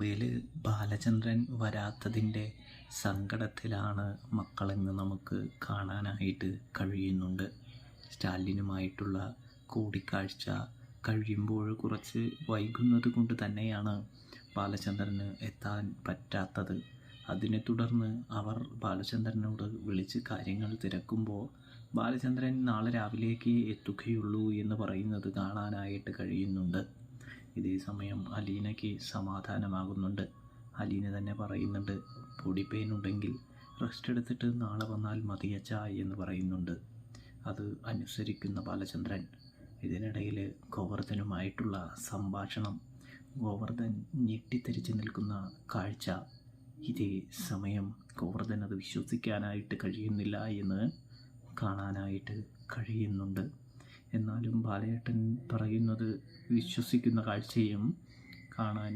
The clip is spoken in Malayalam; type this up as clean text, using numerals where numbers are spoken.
ഒടുവിൽ ബാലചന്ദ്രൻ വരാത്തതിൻ്റെ സങ്കടത്തിലാണ് മക്കളെന്ന് നമുക്ക് കാണാനായിട്ട് കഴിയുന്നുണ്ട്. സ്റ്റാലിനുമായിട്ടുള്ള കൂടിക്കാഴ്ച കഴിയുമ്പോൾ കുറച്ച് വൈകുന്നത് കൊണ്ട് തന്നെയാണ് ബാലചന്ദ്രന് എത്താൻ പറ്റാത്തത്. അതിനെ തുടർന്ന് അവർ ബാലചന്ദ്രനോട് വിളിച്ച് കാര്യങ്ങൾ തിരക്കുമ്പോൾ ബാലചന്ദ്രൻ നാളെ രാവിലേക്ക് എത്തുകയുള്ളൂ എന്ന് പറയുന്നത് കാണാനായിട്ട് കഴിയുന്നുണ്ട്. ഇതേ സമയം അലീനയ്ക്ക് സമാധാനമാകുന്നുണ്ട്. അലീന തന്നെ പറയുന്നുണ്ട്, ബോഡി പെയിൻ ഉണ്ടെങ്കിൽ റെസ്റ്റ് എടുത്തിട്ട് നാളെ വന്നാൽ മതിയച്ച എന്ന് പറയുന്നുണ്ട്. അത് അനുസരിക്കുന്ന ബാലചന്ദ്രൻ ഇതിനിടയിൽ ഗോവർദ്ധനുമായിട്ടുള്ള സംഭാഷണം, ഗോവർദ്ധൻ ഞെട്ടിത്തെറിച്ച് നിൽക്കുന്ന കാഴ്ച, ഇതേ സമയം ഗോവർദ്ധൻ അത് വിശ്വസിക്കാനായിട്ട് കഴിയുന്നില്ല എന്ന് കാണാനായിട്ട് കഴിയുന്നുണ്ട്. എന്നാലും ബാലേട്ടൻ പറയുന്നത് വിശ്വസിക്കുന്ന കാഴ്ചയും കാണാൻ